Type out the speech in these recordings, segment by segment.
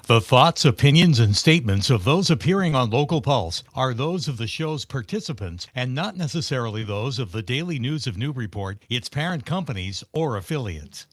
The thoughts, opinions, and statements of those appearing on Local Pulse are those of the show's participants and not necessarily those of the Daily News of Newburyport, its parent companies, or affiliates.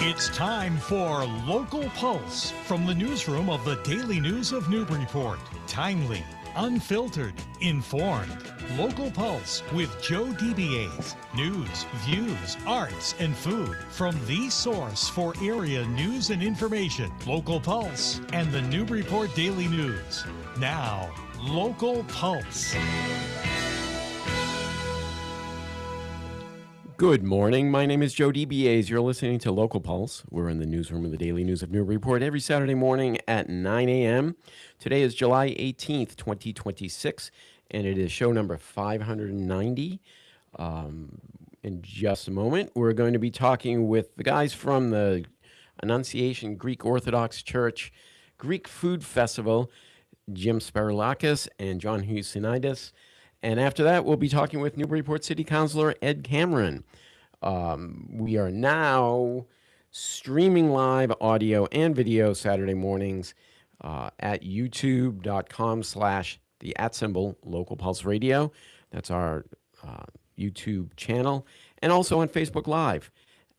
It's time for Local Pulse from the newsroom of the Daily News of Newburyport. Timely, unfiltered, informed. Local Pulse with Joe DBAs. News, views, arts, and food from the source for area news and information. Local Pulse and the Newburyport Daily News. Now, Local Pulse. Good morning. My name is Joe DBAs. You're listening to Local Pulse. We're in the newsroom of the Daily News of Newburyport every Saturday morning at 9 a.m. Today is July 18th, 2026, and it is show number 590. In just a moment, we're going to be talking with the guys from the Annunciation Greek Orthodox Church Greek Food Festival, Jim Sperelakis and John Housianitis. And after that, we'll be talking with Newburyport City Councilor Ed Cameron. We are now streaming live audio and video Saturday mornings at youtube.com/the @ Local Pulse Radio. That's our YouTube channel, and also on Facebook Live.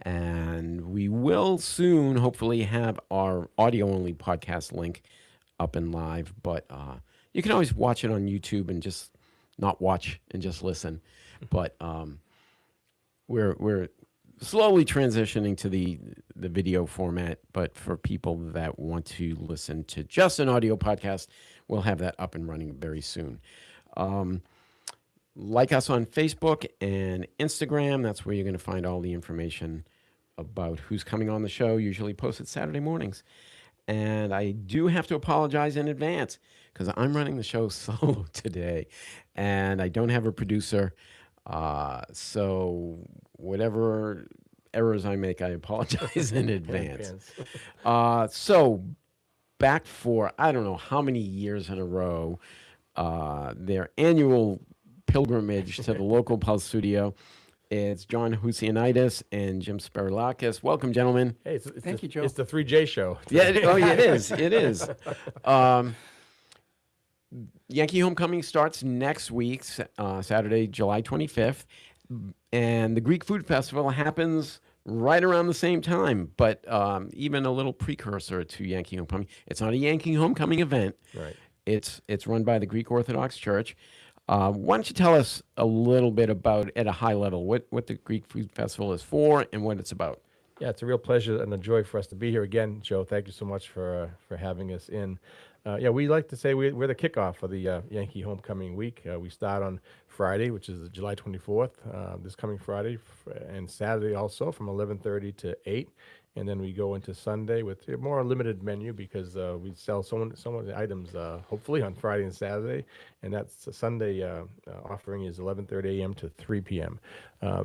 And we will soon, hopefully, have our audio-only podcast link up and live. But you can always watch it on YouTube and just not watch and just listen. But we're slowly transitioning to the video format. But for people that want to listen to just an audio podcast, we'll have that up and running very soon. Like us on Facebook and Instagram. That's where you're going to find all the information about who's coming on the show, usually posted Saturday mornings. And I do have to apologize in advance because I'm running the show solo today, and I don't have a producer. So whatever errors I make, I apologize in advance. So back for, I don't know how many years in a row, their annual pilgrimage to the Local Pulse studio. It's John Housianitis and Jim Sperelakis. Welcome, gentlemen. Hey, Thank you, Joe. It's the 3J show. Yeah, it is. It is. Yankee Homecoming starts next week, Saturday, July 25th. And the Greek Food Festival happens right around the same time, but even a little precursor to Yankee Homecoming. It's not a Yankee Homecoming event. Right. It's run by the Greek Orthodox Church. Why don't you tell us a little bit about, at a high level, what the Greek Food Festival is for and what it's about? Yeah, it's a real pleasure and a joy for us to be here again, Joe. Thank you so much for having us in. We like to say we're the kickoff for the Yankee Homecoming Week. We start on Friday, which is July 24th, this coming Friday, and Saturday also from 11:30 to 8. And then we go into Sunday with a more limited menu because we sell so many items, hopefully on Friday and Saturday. And that's the Sunday offering is 11:30 a.m. to 3 p.m.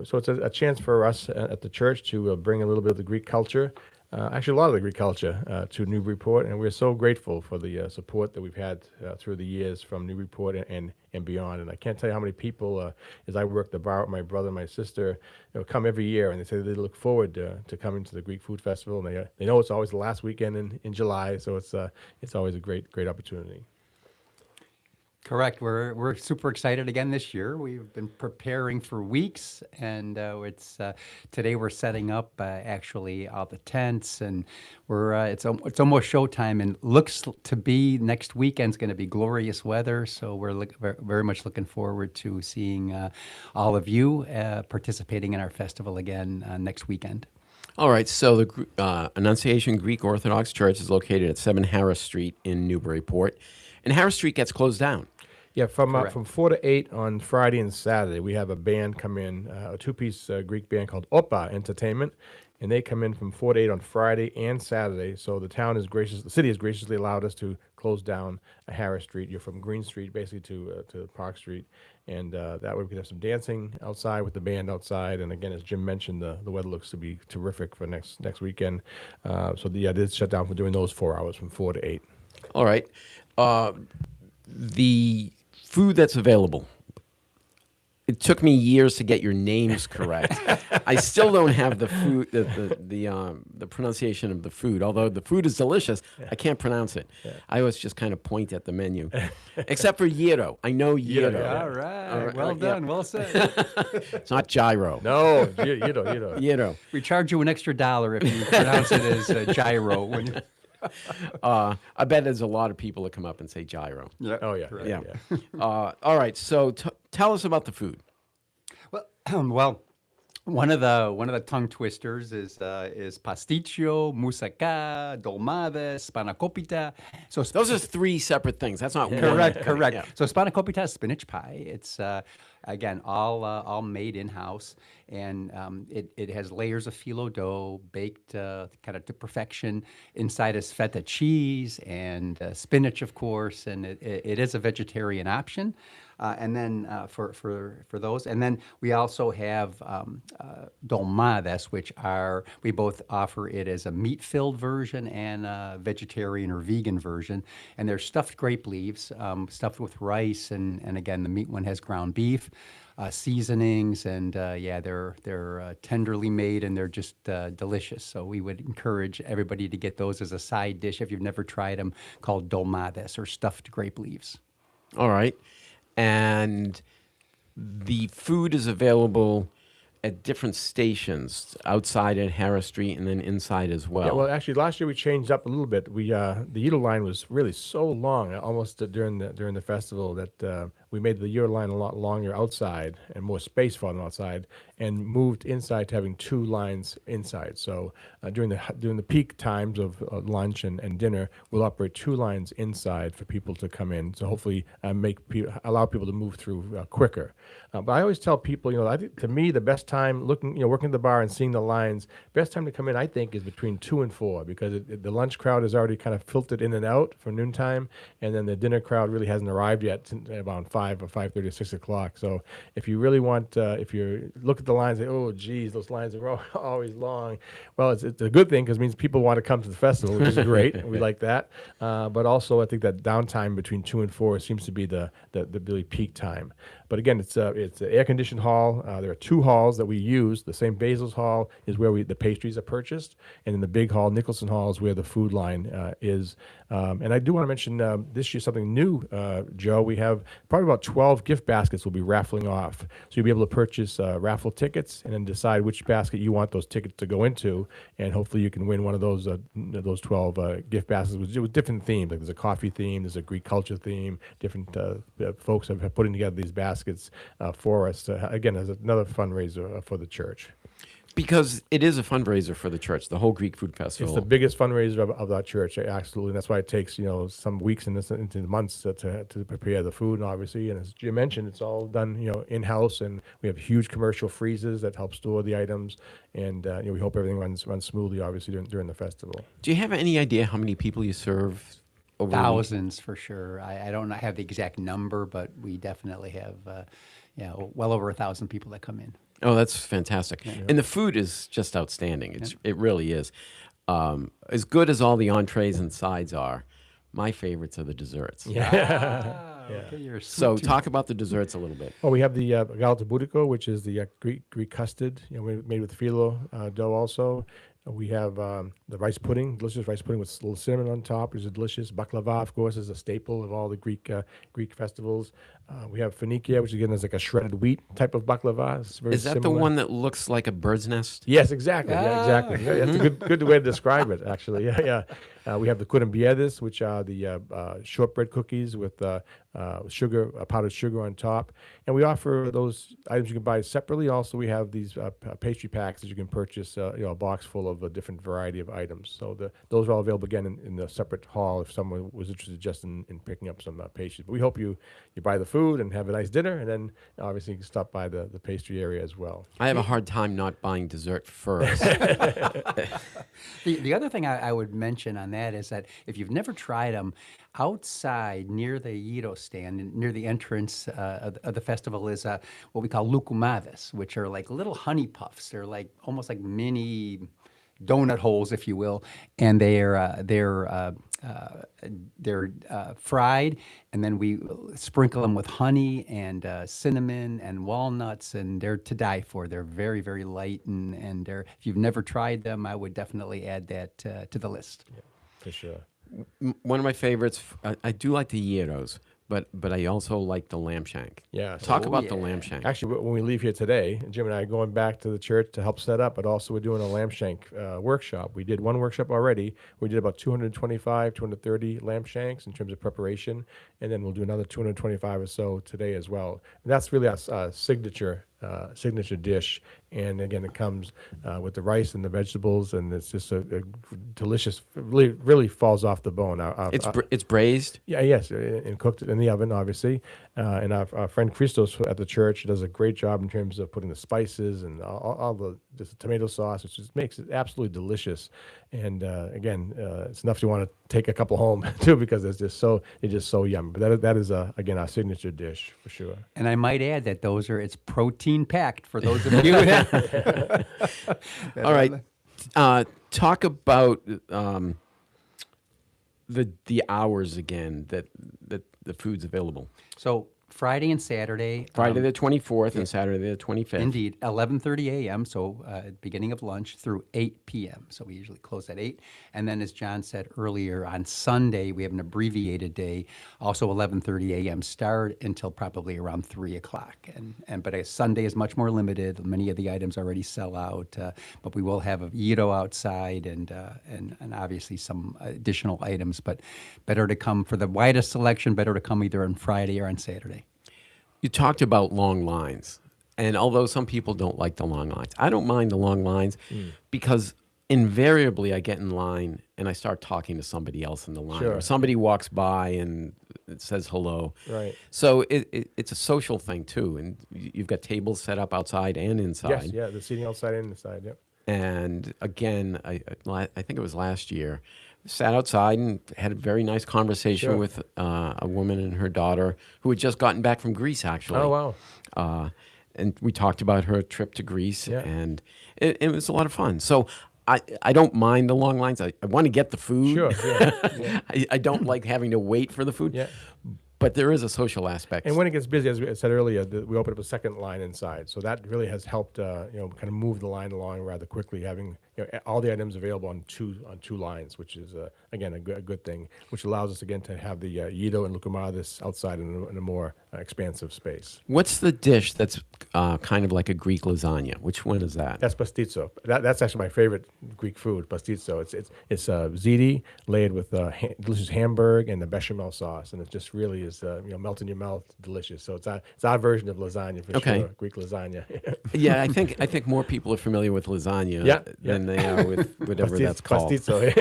So it's a chance for us at the church to bring a little bit of the Greek culture, actually a lot of the Greek culture to Newburyport. And we're so grateful for the support that we've had through the years from Newburyport and beyond. And I can't tell you how many people, as I work the bar with my brother and my sister, come every year, and they say they look forward to coming to the Greek Food Festival. And they know it's always the last weekend in July, so it's always a great opportunity. Correct. We're super excited again this year. We've been preparing for weeks, and today we're setting up actually all the tents, and it's almost showtime, and looks to be next weekend's going to be glorious weather. So we're very much looking forward to seeing all of you participating in our festival again next weekend. All right, so the Annunciation Greek Orthodox Church is located at 7 Harris Street in Newburyport, and Harris Street gets closed down. Yeah, from 4 to 8 on Friday and Saturday, we have a band come in, a two-piece Greek band called Opa Entertainment, and they come in from 4 to 8 on Friday and Saturday. So the city has graciously allowed us to close down Harris Street. You're from Green Street basically to Park Street, and that way we can have some dancing outside with the band outside. And again, as Jim mentioned, the weather looks to be terrific for next weekend. They did shut down for doing those 4 hours from 4 to 8. All right. The food that's available, It took me years to get your names correct. I still don't have the food, the pronunciation of the food. Although the food is delicious, I can't pronounce it. I always just kind of point at the menu, except for gyro. I know gyro. yeah. All right. All right, Well yeah. done. Well said. It's not gyro. No, you don't. Gyro. We charge you an extra $1 if you pronounce it as gyro. When you... I bet there's a lot of people that come up and say gyro. Yeah. Oh yeah, Yeah. All right. So tell us about the food. Well, well, one of the tongue twisters is pasticcio, moussaka, dolmades, spanakopita. So Those are three separate things. That's not one correct, thing. correct. Yeah. So spanakopita is spinach pie. It's again all made in house, and it has layers of phyllo dough baked kind of to perfection. Inside is feta cheese and spinach, of course, and it is a vegetarian option. And then for those, and then we also have dolmades, which we both offer it as a meat-filled version and a vegetarian or vegan version, and they're stuffed grape leaves, stuffed with rice, and again the meat one has ground beef, seasonings, and yeah, they're tenderly made and they're just delicious. So we would encourage everybody to get those as a side dish if you've never tried them, called dolmades or stuffed grape leaves. All right. And the food is available at different stations outside at Harris Street and then inside as well. Yeah, well, actually, last year we changed up a little bit. We the Edo line was really so long, almost during the festival, that we made the Edo line a lot longer outside and more space for them outside, and moved inside to having 2 lines inside. So during the peak times of lunch and dinner, we'll operate 2 lines inside for people to come in. So hopefully allow people to move through quicker. But I always tell people, I think to me the best time working at the bar and seeing the lines, best time to come in, I think, is between 2 and 4, because the lunch crowd is already kind of filtered in and out for noontime, and then the dinner crowd really hasn't arrived yet about 5 or 5:30 or 6 o'clock. So if you really want, if you look at the lines and say, oh, geez, those lines are always long, well, it's a good thing, because it means people want to come to the festival, which is great. We like that. But also, I think that downtime between 2 and 4 seems to be the really peak time. But again, it's an air-conditioned hall. There are 2 halls that we use. The St. Basil's Hall is where the pastries are purchased, and in the big hall, Nicholson Hall, is where the food line is. And I do want to mention this year something new, Joe. We have probably about 12 gift baskets we'll be raffling off. So you'll be able to purchase raffle tickets and then decide which basket you want those tickets to go into, and hopefully you can win one of those 12 gift baskets with different themes. Like there's a coffee theme, there's a Greek culture theme. Different folks have putting together these baskets for us, again, as another fundraiser for the church. Because it is a fundraiser for the church, the whole Greek Food Festival. It's the biggest fundraiser of our church, absolutely. And that's why it takes some weeks into months to prepare the food, obviously. And as Jim mentioned, it's all done in house, and we have huge commercial freezers that help store the items. And we hope everything runs smoothly, obviously, during the festival. Do you have any idea how many people you serve? Over Thousands for sure. I don't have the exact number, but we definitely have well over 1,000 people that come in. Oh, that's fantastic. And the food is just outstanding. It really is. As good as all the entrees and sides are, my favorites are the desserts. Okay, you're a So sweet tooth. talk about the desserts a little bit. Well, we have the galataboudiko, which is the Greek custard, made with phyllo dough also. We have the rice pudding, delicious rice pudding with a little cinnamon on top, which is delicious. Baklava, of course, is a staple of all the Greek festivals. We have finikia, which again is like a shredded wheat type of baklava. It's very Is that similar. the one that looks like a bird's nest? Yes, exactly. Yeah, exactly. Yeah, that's a good way to describe it, actually. Yeah. We have the kurambiedes, which are the shortbread cookies with sugar, powdered sugar on top. And we offer those items you can buy separately. Also, we have these pastry packs that you can purchase, a box full of a different variety of items. So those are all available, again, in the separate hall if someone was interested just in picking up some pastries. But we hope you buy the food and have a nice dinner, and then obviously you can stop by the pastry area as well. I have a hard time not buying dessert first. The other thing I would mention on that is that if you've never tried them, outside near the Edo stand, near the entrance of the festival, is what we call lukumades, which are like little honey puffs. They're like almost like mini donut holes, if you will, and they're they're fried, and then we sprinkle them with honey and cinnamon and walnuts, and they're to die for. They're very, very light, and they're, if you've never tried them, I would definitely add that to the list. For sure. One of my favorites, I do like the gyros, but I also like the lamb shank. Yeah. Talk so- about the lamb shank. Actually, when we leave here today, Jim and I are going back to the church to help set up, but also we're doing a lamb shank workshop. We did one workshop already. We did about 225, 230 lamb shanks in terms of preparation, and then we'll do another 225 or so today as well. And that's really our signature dish. And again, it comes with the rice and the vegetables, and it's just a delicious. Really falls off the bone. It's braised. Yeah, yes, and cooked in the oven, obviously. And our friend Christos at the church does a great job in terms of putting the spices and all the just the tomato sauce, which just makes it absolutely delicious. And again, it's enough you want to take a couple home too, because it's just so yummy. But that is again our signature dish for sure. And I might add that it's protein packed for those of you. All right. Talk about the hours again that the food's available. So Friday and Saturday. Friday the 24th and Saturday the 25th. Indeed, 11:30 a.m. So beginning of lunch through 8 p.m. So we usually close at 8. And then, as John said earlier, on Sunday we have an abbreviated day, also 11:30 a.m. start until probably around 3 o'clock. But Sunday is much more limited. Many of the items already sell out, but we will have a gyro outside and obviously some additional items. But better to come for the widest selection. Better to come either on Friday or on Saturday. You talked about long lines, and although some people don't like the long lines, I don't mind the long lines because invariably I get in line and I start talking to somebody else in the line, Sure. or somebody walks by and it says hello. Right. So it's a social thing too, and you've got tables set up outside and inside. Yes, yeah, the seating outside and inside. Yep. And again, I think it was last year, sat outside and had a very nice conversation Sure. with a woman and her daughter who had just gotten back from Greece, actually. Oh wow. And we talked about her trip to Greece, Yeah. and it was a lot of fun. So I don't mind the long lines. I want to get the food. Sure. Yeah. I don't like having to wait for the food. Yeah. But there is a social aspect. And when it gets busy, as we said earlier, we open up a second line inside. So that really has helped, kind of move the line along rather quickly, having all the items available on two lines, which is again a good thing, which allows us again to have the Yido and Lukumadis outside in a more expansive space. What's the dish that's kind of like a Greek lasagna? Which one is that? That's pastitso. That's actually my favorite Greek food, pastitso. It's ziti laid with delicious hamburg and the bechamel sauce, and it just really is melt in your mouth, delicious. So it's our version of lasagna for sure. Greek lasagna. Yeah, I think more people are familiar with lasagna than they are with whatever that's called. Pastitso.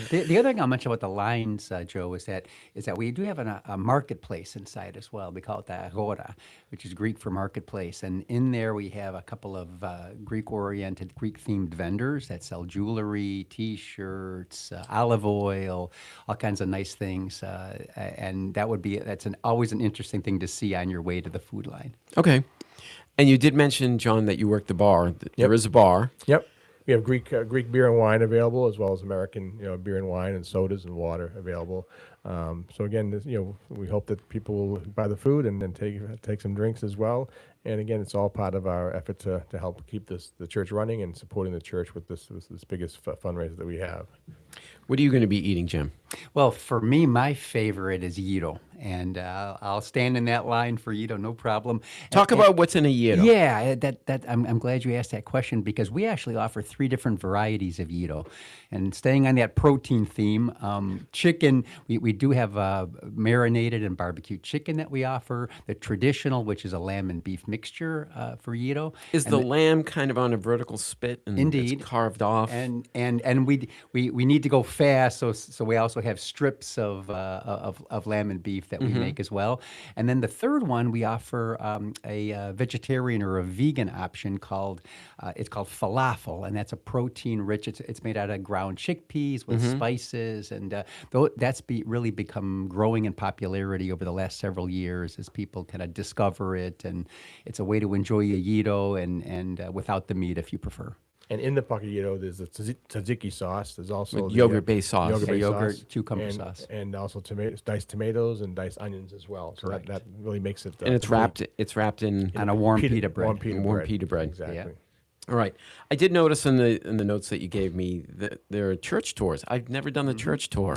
The other thing I'll mention about the lines, Joe, is that we do have a marketplace inside as well. We call it the Agora, which is Greek for marketplace. And in there we have a couple of Greek-oriented, Greek-themed vendors that sell jewelry, T-shirts, olive oil, all kinds of nice things. And that's always an interesting thing to see on your way to the food line. Okay. And you did mention, John, that you work the bar. There is a bar. Yep. We have Greek beer and wine available, as well as American beer and wine and sodas and water available. So again, we hope that people will buy the food and then take some drinks as well. And again, it's all part of our effort to help keep the church running and supporting the church with this biggest fundraiser that we have. What are you going to be eating, Jim? Well, for me, my favorite is gyro, and I'll stand in that line for gyro, no problem. Talk about what's in a gyro. Yeah, I'm glad you asked that question, because we actually offer 3 different varieties of gyro. And staying on that protein theme, chicken, we do have marinated and barbecued chicken that we offer. The traditional, which is a lamb and beef mixture for gyro. Is the lamb kind of on a vertical spit and Indeed. it's carved off? And we need to go fast, so we also have strips of lamb and beef that we make as well. And then the third one, we offer a vegetarian or a vegan option called falafel, and that's a protein rich. It's made out of ground chickpeas with spices, and that's really become growing in popularity over the last several years as people kind of discover it, and it's a way to enjoy a gyro and without the meat if you prefer. And in the pacchito, there's the tzatziki sauce. There's also With the, yogurt-based sauce. Yogurt-based Yogurt, sauce. cucumber and, sauce. and also diced tomatoes and diced onions as well. So Correct. that really makes it. And it's wrapped in On a warm pita bread. Warm pita bread. Exactly. Yeah. All right. I did notice in the notes that you gave me that there are church tours. I've never done the church tour.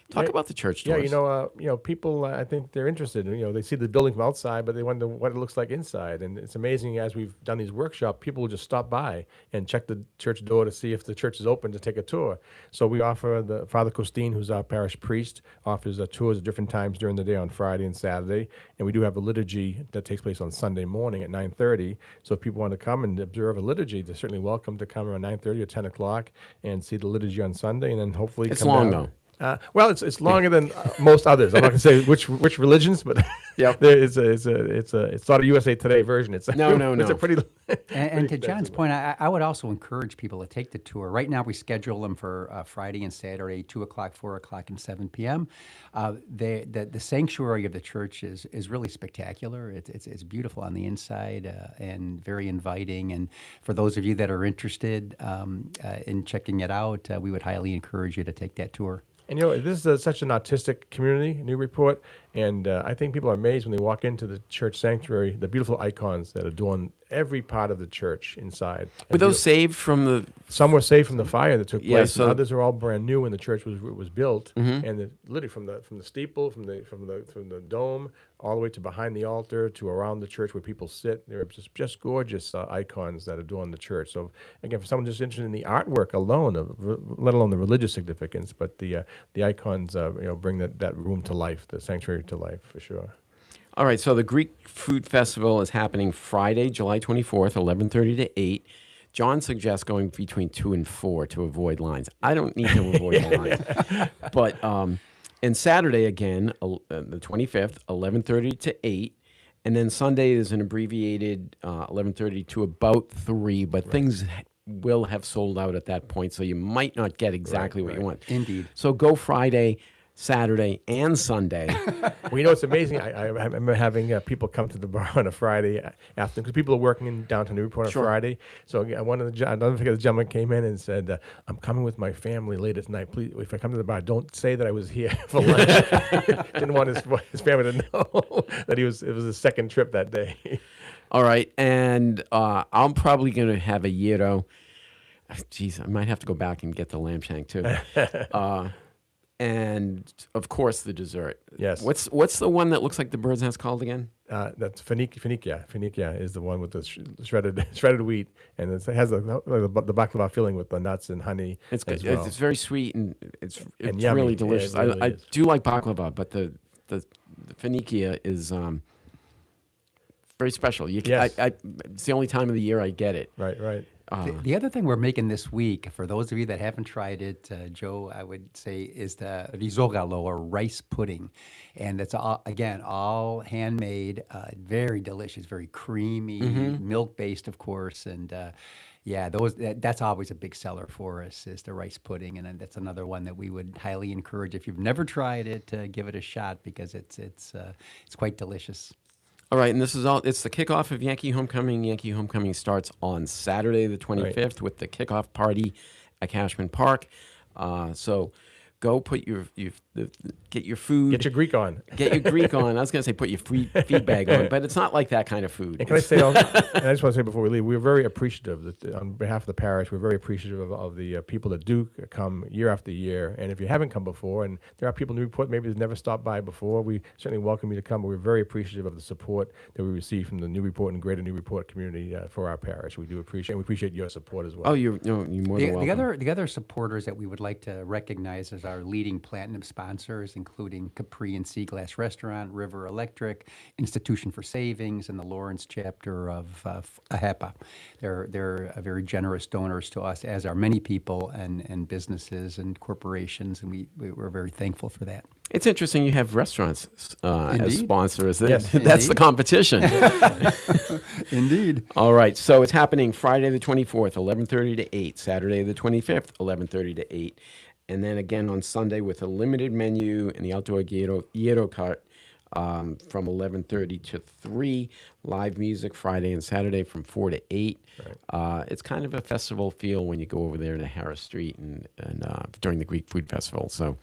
Talk about the church tours. Yeah, people. I think they're interested. They see the building from outside, but they wonder what it looks like inside. And it's amazing as we've done these workshops, people will just stop by and check the church door to see if the church is open to take a tour. So we offer Father Costine, who's our parish priest, offers tours at different times during the day on Friday and Saturday. And we do have a liturgy that takes place on Sunday morning at 9:30. So if people want to come and observe a liturgy, they're certainly welcome to come around 9:30 or 10 o'clock and see the liturgy on Sunday, and then hopefully It's come long, down. though. Well, it's longer than most others. I'm not going to say which religions, but it's not a USA Today version. It's No. It's a pretty. And to John's point, I would also encourage people to take the tour. Right now, we schedule them for Friday and Saturday, 2 o'clock, 4 o'clock, and 7 p.m. The sanctuary of the church is really spectacular. It's beautiful on the inside and very inviting. And for those of you that are interested in checking it out, we would highly encourage you to take that tour. And this is such an artistic community, Newburyport, and I think people are amazed when they walk into the church sanctuary, the beautiful icons that adorn every part of the church inside. Were those saved from the? Some were saved from the fire that took place. Yeah, so- and others are all brand new when the church was built, and literally from the steeple, from the dome, all the way to behind the altar to around the church where people sit. They're just gorgeous icons that adorn the church. So again, for someone just interested in the artwork alone, let alone the religious significance, but the icons bring that room to life, the sanctuary to life for sure. All right. So the Greek Food Festival is happening Friday, July 24th, 11:30 to 8. John suggests going between 2 and 4 to avoid lines. I don't need to avoid the lines, but. And Saturday again, the 25th, 11:30 to 8. And then Sunday is an abbreviated 11:30 to about 3, but things will have sold out at that point, so you might not get exactly what you want. Indeed. So go Friday, Saturday, and Sunday. Well, it's amazing. I remember having people come to the bar on a Friday afternoon because people are working in downtown Newburyport on Friday. So I'll never forget the gentleman came in and said, "I'm coming with my family later tonight. Please, if I come to the bar, don't say that I was here for lunch." Didn't want his family to know that it was his second trip that day. All right, and I'm probably going to have a gyro. Jeez, I might have to go back and get the lamb shank too. And of course the dessert. Yes. What's the one that looks like the bird's nest called again? That's finikia. Finikia is the one with the shredded wheat, and it has the baklava filling with the nuts and honey. It's good. as well. It's very sweet and it's yummy. really Yeah, delicious. it really I is. do like baklava, but the finikia is very special. Yes. It's the only time of the year I get it. Right. The other thing we're making this week, for those of you that haven't tried it, Joe, I would say, is the risogalo or rice pudding. And it's all handmade, very delicious, very creamy, milk-based, of course. And that's always a big seller for us, is the rice pudding. And then that's another one that we would highly encourage. If you've never tried it, give it a shot, because it's quite delicious. All right, and it's the kickoff of Yankee Homecoming. Yankee Homecoming starts on Saturday the 25th with the kickoff party at Cashman Park. So go put get your food. Get your Greek on. Get your Greek on. I was going to say put your feed bag on, but it's not like that kind of food. And can I say, and I just want to say before we leave, we're very appreciative that on behalf of the parish, we're very appreciative of the people that do come year after year. And if you haven't come before, and there are people in Newburyport maybe that never stopped by before, we certainly welcome you to come. But we're very appreciative of the support that we receive from the Newburyport and greater Newburyport community for our parish. We do appreciate, and we appreciate your support as well. Oh, you're more than welcome. The other supporters that we would like to recognize as our leading platinum sponsors, including Capri and Sea Glass Restaurant, River Electric, Institution for Savings, and the Lawrence chapter of AHEPA. They're very generous donors to us, as are many people and businesses and corporations, and we're very thankful for that. It's interesting you have restaurants as sponsors. Yes, That's the competition. Indeed. All right, so it's happening Friday the 24th, 11:30 to 8. Saturday the 25th, 11:30 to 8. And then again on Sunday with a limited menu and the outdoor gyro cart from 11:30 to 3. Live music Friday and Saturday from 4 to 8. It's kind of a festival feel when you go over there to Harris Street and during the Greek Food Festival. So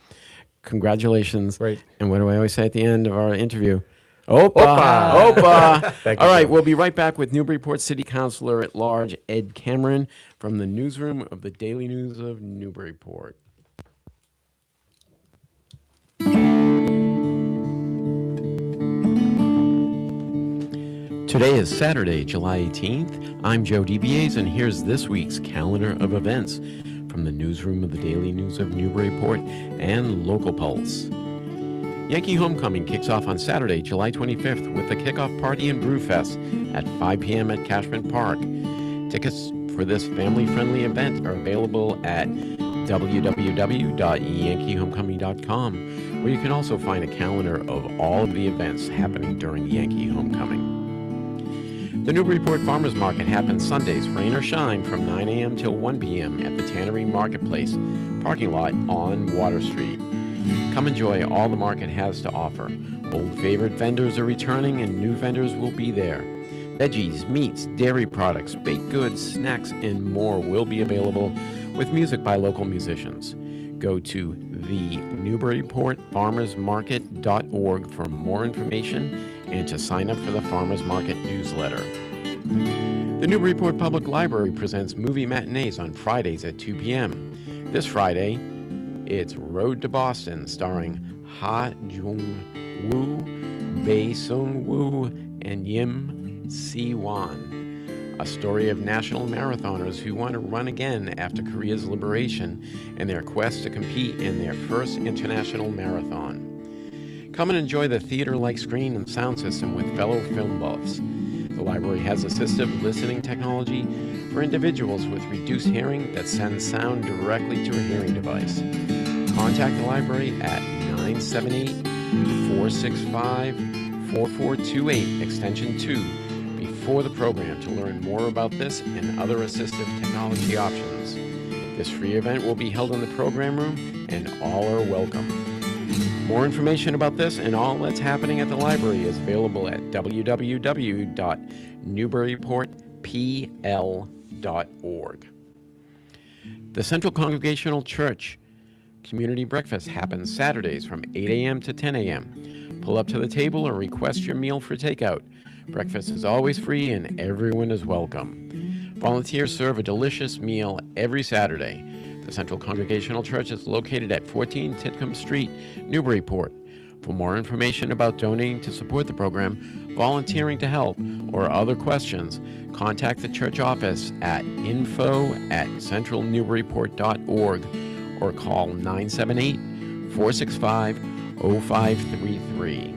congratulations. Great. And what do I always say at the end of our interview? Opa! Opa! Opa! Thank you, All right, Joe. we'll be right back with Newburyport City Councilor at Large Ed Cameron from the newsroom of the Daily News of Newburyport. Today is Saturday, July 18th. I'm Joe DBAs, and here's this week's calendar of events from the newsroom of the Daily News of Newburyport and Local Pulse. Yankee Homecoming kicks off on Saturday, July 25th with the kickoff party and brew fest at 5 p.m. at Cashman Park. Tickets for this family-friendly event are available at www.yankeehomecoming.com, where you can also find a calendar of all of the events happening during Yankee Homecoming. The Newburyport Farmers Market happens Sundays, rain or shine, from 9 a.m. till 1 p.m. at the Tannery Marketplace parking lot on Water Street. Come enjoy all the market has to offer. Old favorite vendors are returning and new vendors will be there. Veggies, meats, dairy products, baked goods, snacks, and more will be available with music by local musicians. Go to the NewburyportFarmersMarket.org for more information and to sign up for the Farmers Market newsletter. The Newburyport Public Library presents movie matinees on Fridays at 2 p.m. This Friday, it's Road to Boston, starring Ha Jung-woo, Bae Sung-woo, and Yim Si-wan. A story of national marathoners who want to run again after Korea's liberation and their quest to compete in their first international marathon. Come and enjoy the theater-like screen and sound system with fellow film buffs. The library has assistive listening technology for individuals with reduced hearing that sends sound directly to a hearing device. Contact the library at 978-465-4428, extension 2, before the program to learn more about this and other assistive technology options. This free event will be held in the program room, and all are welcome. More information about this and all that's happening at the library is available at www.newburyportpl.org. The Central Congregational Church Community Breakfast happens Saturdays from 8 a.m. to 10 a.m. Pull up to the table or request your meal for takeout. Breakfast is always free and everyone is welcome. Volunteers serve a delicious meal every Saturday. The Central Congregational Church is located at 14 Titcomb Street, Newburyport. For more information about donating to support the program, volunteering to help, or other questions, contact the church office at info@centralnewburyport.org or call 978-465-0533.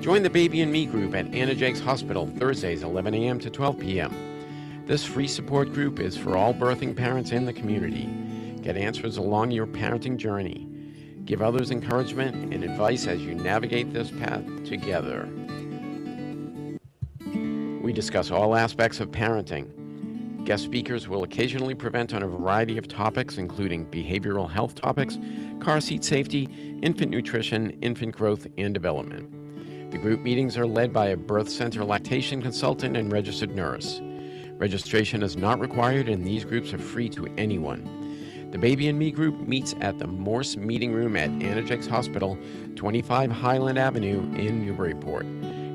Join the Baby and Me group at Anna Jake's Hospital Thursdays 11 a.m. to 12 p.m. This free support group is for all birthing parents in the community. Get answers along your parenting journey. Give others encouragement and advice as you navigate this path together. We discuss all aspects of parenting. Guest speakers will occasionally present on a variety of topics, including behavioral health topics, car seat safety, infant nutrition, infant growth, and development. The group meetings are led by a birth center lactation consultant and registered nurse. Registration is not required, and these groups are free to anyone. The Baby and Me group meets at the Morse Meeting Room at Anna Jake's Hospital, 25 Highland Avenue in Newburyport.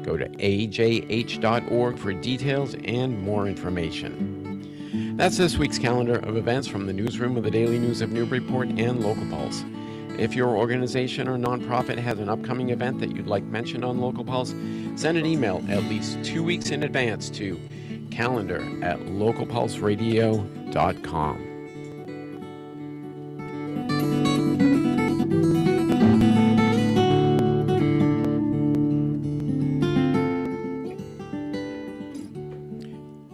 Go to ajh.org for details and more information. That's this week's calendar of events from the newsroom of the Daily News of Newburyport and Local Pulse. If your organization or nonprofit has an upcoming event that you'd like mentioned on Local Pulse, send an email at least 2 weeks in advance to calendar@localpulseradio.com.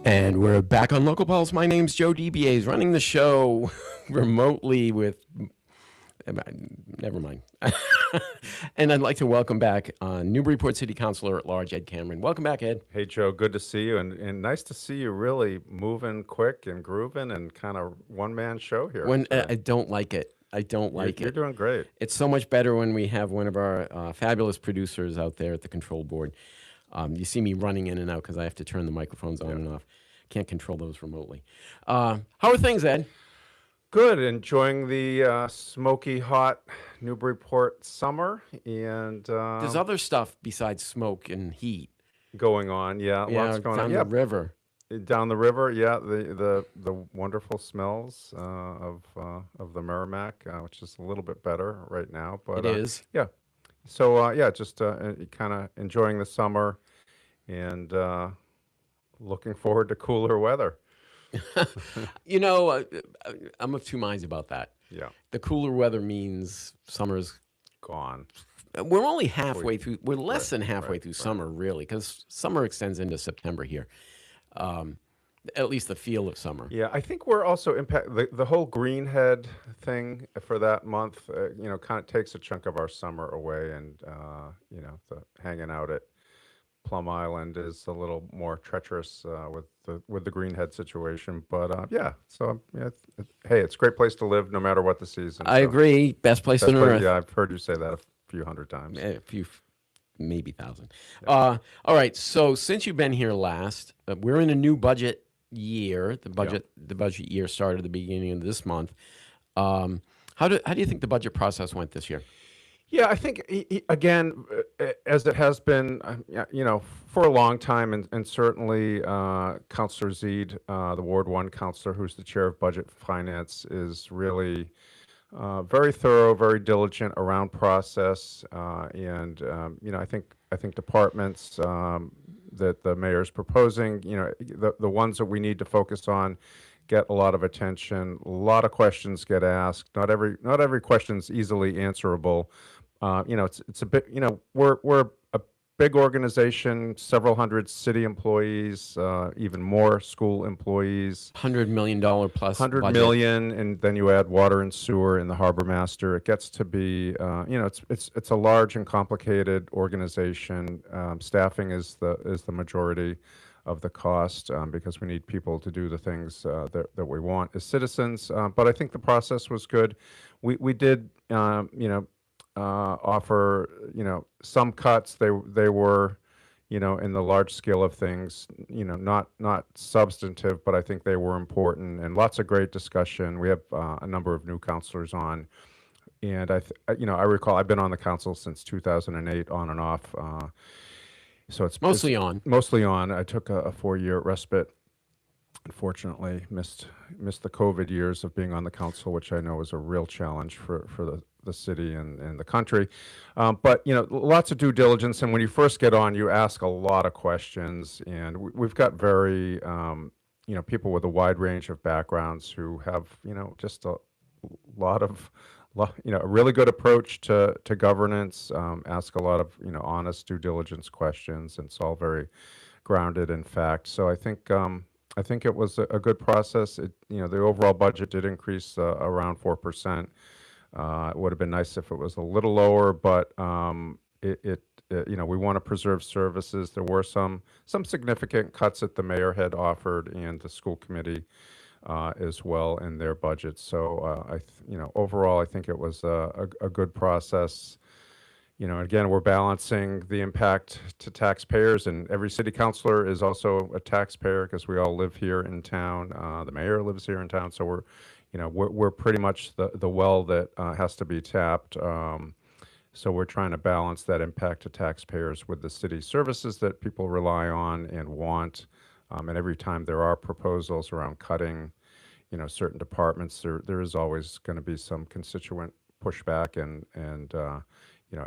And we're back on Local Pulse. My name's Joe DBAs, running the show remotely with... Never mind. And I'd like to welcome back Newburyport City Councilor at Large, Ed Cameron. Welcome back, Ed. Hey, Joe, good to see you, and nice to see you really moving quick and grooving and kind of one-man show here. I don't like it. I don't like You're it. doing great. It's so much better when we have one of our fabulous producers out there at the control board. You see me running in and out because I have to turn the microphones on and off. Can't control those remotely. How are things, Ed? Good. Enjoying the smoky hot Newburyport summer and There's other stuff besides smoke and heat. going on. Yeah, lots going down on. the river. Down the river. Yeah, the wonderful smells of the Merrimack, which is a little bit better right now. But It is. yeah. So yeah, just kind of enjoying the summer and looking forward to cooler weather. You know, I'm of two minds about that. Yeah, The cooler weather means summer's. gone. We're only halfway through. We're less Right, than halfway right, through right. summer, really, because summer extends into September here. At least the feel of summer. Yeah, I think we're also the whole greenhead thing for that month. Kind of takes a chunk of our summer away, and the hanging out at Plum Island is a little more treacherous with the greenhead situation. But yeah, so yeah, hey, it's a great place to live no matter what the season. I So agree. Best place that's on what- earth. yeah, I've heard you say that a few hundred times. A few, maybe thousand. All right. So since you've been here last, we're in a new budget year. The budget year started at the beginning of this month. How do you think the budget process went this year? Yeah, I think again, as it has been, for a long time, and certainly Councilor Zeed, the Ward 1 councilor, who's the chair of Budget Finance, is really very thorough, very diligent around process, and I think departments that the mayor's proposing, the ones that we need to focus on, get a lot of attention. A lot of questions get asked. Not every question's easily answerable. It's a bit. We're a big organization, several hundred city employees, even more school employees. $100 million plus 100 budget. million, and then you add water and sewer and the harbor master. It gets to be, it's a large and complicated organization. Staffing is the majority of the cost because we need people to do the things that we want as citizens. But I think the process was good. We did, offer, some cuts. They were, in the large scale of things, not substantive, but I think they were important, and lots of great discussion. We have a number of new counselors on, and I recall I've been on the council since 2008, on and off. So it's Mostly on. Mostly on. I took a 4-year respite. Unfortunately, missed the COVID years of being on the council, which I know was a real challenge for the city and the country. But lots of due diligence, and when you first get on, you ask a lot of questions, and we've got very people with a wide range of backgrounds who have just a lot of a really good approach to governance. Ask a lot of honest due diligence questions, and it's all very grounded in fact. So I think it was a good process. The overall budget did increase around 4%. It would have been nice if it was a little lower, but we want to preserve services. There were some significant cuts that the mayor had offered, and the school committee as well in their budget. So overall, I think it was a good process. Again, we're balancing the impact to taxpayers, and every city councilor is also a taxpayer because we all live here in town. The mayor lives here in town, so we're pretty much the well that has to be tapped. So we're trying to balance that impact to taxpayers with the city services that people rely on and want. And every time there are proposals around cutting, certain departments, there is always going to be some constituent pushback and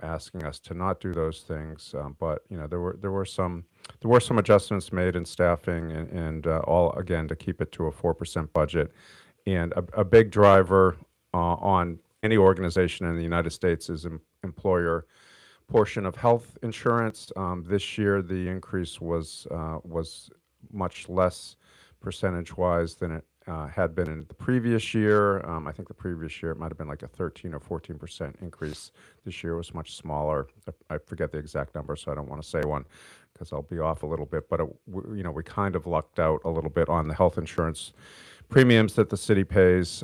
asking us to not do those things. But there were some adjustments made in staffing and all, again, to keep it to a 4% budget. And a big driver on any organization in the United States is employer portion of health insurance. This year, the increase was much less percentage-wise than it had been in the previous year. I think the previous year it might have been like a 13 or 14% increase. This year was much smaller. I forget the exact number, so I don't want to say one because I'll be off a little bit. But we kind of lucked out a little bit on the health insurance premiums that the city pays.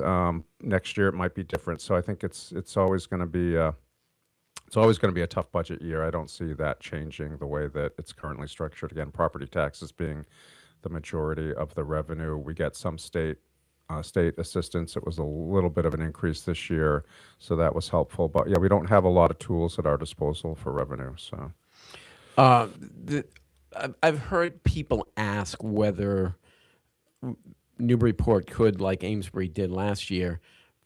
Next year it might be different. So I think it's always going to be a tough budget year. I don't see that changing the way that it's currently structured. Again, property taxes being the majority of the revenue. We get some state assistance. It was a little bit of an increase this year, so that was helpful. But yeah, we don't have a lot of tools at our disposal for revenue. So I've heard people ask whether Newburyport could, like Amesbury did last year,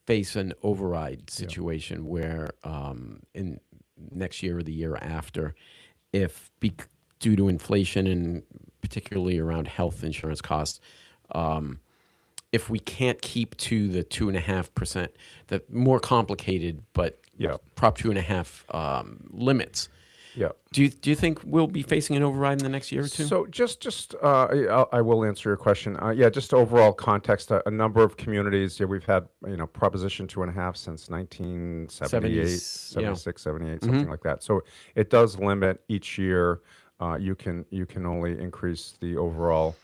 face an override situation where in next year or the year after, if due to inflation and particularly around health insurance costs, if we can't keep to the 2.5%, the more complicated but Prop 2.5 limits. Yeah. Do you think we'll be facing an override in the next year or two? So I will answer your question. Just overall context, a number of communities, we've had, Proposition 2.5 since 1978, 76, 78, something like that. So it does limit each year. You can only increase the overall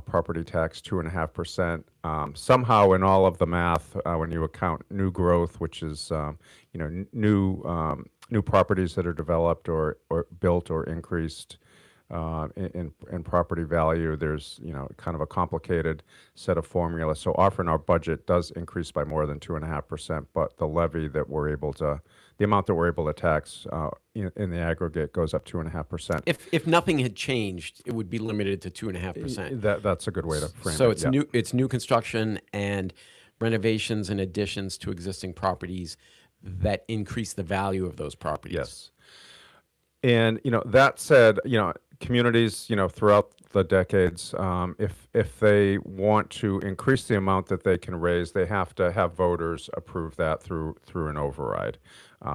property tax 2.5%. Somehow in all of the math, when you account new growth, which is, new properties that are developed or built or increased in property value, there's kind of a complicated set of formulas. So often our budget does increase by more than 2.5%, but the levy that the amount that we're able to tax in the aggregate goes up 2.5%. If nothing had changed, it would be limited to 2.5%. That's a good way to frame it. So it's new construction and renovations and additions to existing properties that increase the value of those properties. Yes. And, that said, communities, throughout the decades, if they want to increase the amount that they can raise, they have to have voters approve that through an override,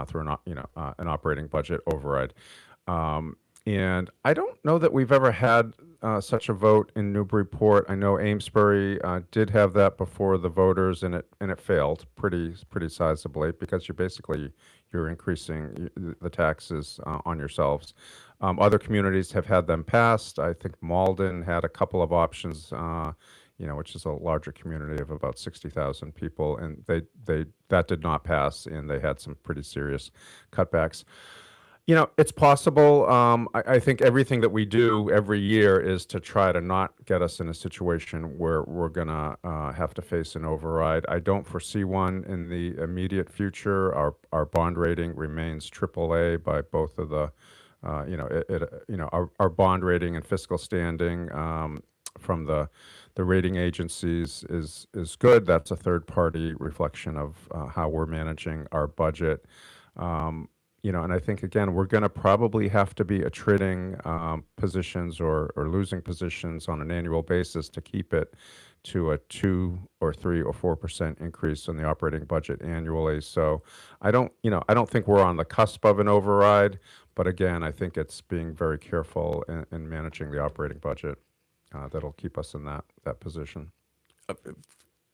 through an operating budget override. And I don't know that we've ever had such a vote in Newburyport. I know Amesbury did have that before the voters, and it failed pretty sizably because you're increasing the taxes on yourselves. Other communities have had them passed. I think Malden had a couple of options, which is a larger community of about 60,000 people, and that did not pass, and they had some pretty serious cutbacks. It's possible. I think everything that we do every year is to try to not get us in a situation where we're going to have to face an override. I don't foresee one in the immediate future. Our bond rating remains AAA by both of the, our bond rating and fiscal standing from the rating agencies is good. That's a third-party reflection of how we're managing our budget. And I think, again, we're going to probably have to be attriting positions or losing positions on an annual basis to keep it to a 2 or 3 or 4% increase in the operating budget annually. So I don't think we're on the cusp of an override. But again, I think it's being very careful in managing the operating budget that'll keep us in that position.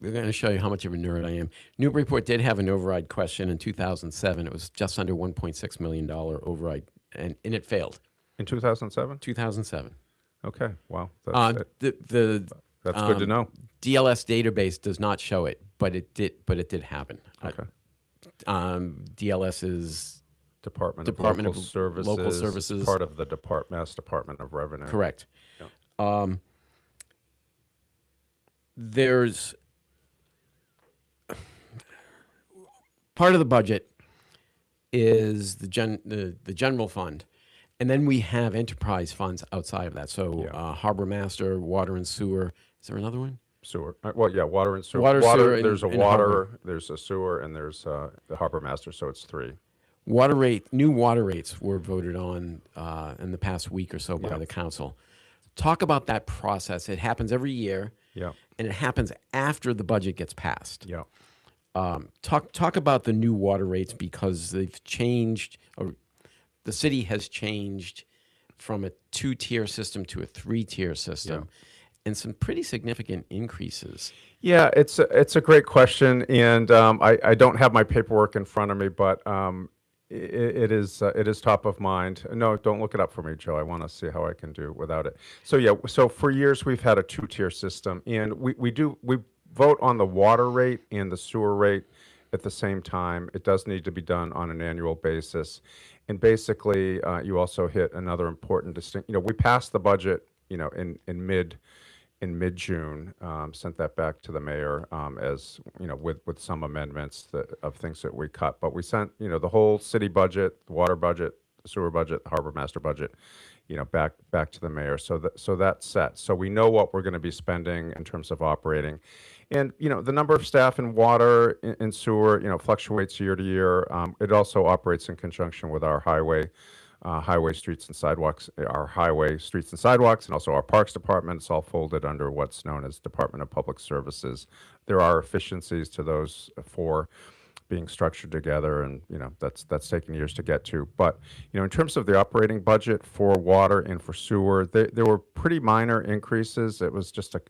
We're going to show you how much of a nerd I am. Newburyport did have an override question in 2007. It was just under $1.6 million override, and it failed. In 2007? 2007. Okay, wow. That's good to know. DLS database does not show it, but it did happen. Okay. DLS is Department of Local Services, part of the Mass Department of Revenue. Correct. Yeah. There's part of the budget is the general fund, and then we have enterprise funds outside of that. So Harbor Master, water and sewer. Is there another one? Sewer. Water and sewer. Water. There's water. There's a sewer, and there's the Harbor Master. So it's 3. New water rates were voted on in the past week or so by the council. Talk about that process. It happens every year. Yeah. And it happens after the budget gets passed. Yeah. Talk about the new water rates because they've changed, or the city has changed from a 2-tier system to a 3-tier system, and some pretty significant increases. Yeah, it's a great question, and I don't have my paperwork in front of me, but it is top of mind. No, don't look it up for me, Joe. I want to see how I can do without it. So for years we've had a 2-tier system, and we vote on the water rate and the sewer rate at the same time. It does need to be done on an annual basis. And basically, you also hit another important distinct. We passed the budget, in mid-June, sent that back to the mayor, as with some amendments of things that we cut. But we sent the whole city budget, the water budget, the sewer budget, the harbor master budget, back to the mayor. So that's set. So we know what we're going to be spending in terms of operating. And the number of staff in water and sewer fluctuates year to year. It also operates in conjunction with our highway streets and sidewalks, and also our parks department. It's all folded under what's known as Department of Public Services. There are efficiencies to those four being structured together, and that's taken years to get to. But in terms of the operating budget for water and for sewer, there were pretty minor increases. It was just a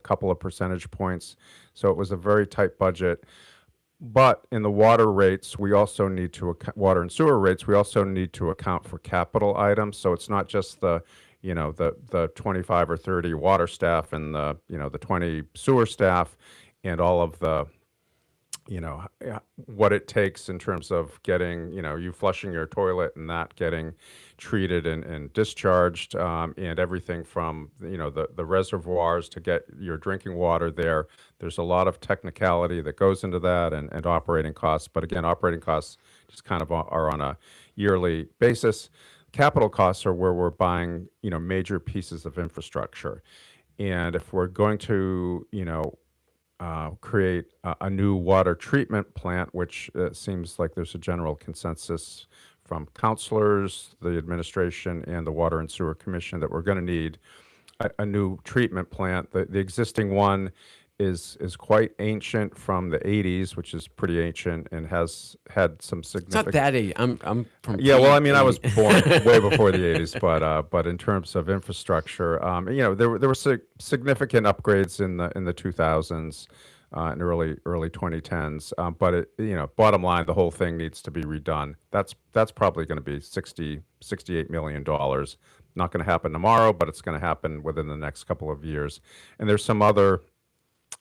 couple of percentage points, so it was a very tight budget. But in the water rates, we also need to water and sewer rates. We also need to account for capital items. So it's not just the 25 or 30 water staff and the 20 sewer staff and all of the what it takes in terms of getting you flushing your toilet and that getting treated and discharged, and everything from the reservoirs to get your drinking water there. There's a lot of technicality that goes into that, and operating costs. But again, operating costs just kind of are on a yearly basis. Capital costs are where we're buying major pieces of infrastructure, and if we're going to create a new water treatment plant, which seems like there's a general consensus from councilors, the administration, and the Water and Sewer Commission that we're going to need a new treatment plant. The existing one is quite ancient, from the 80s, which is pretty ancient, and has had some It's significant. not that age. I'm from. Yeah, well, I mean, I was pre-80. born way before the 80s, but in terms of infrastructure, there were significant upgrades in the 2000s, and early 2010s. But bottom line, the whole thing needs to be redone. That's probably going to be $68 million. Not going to happen tomorrow, but it's going to happen within the next couple of years. And there's some other,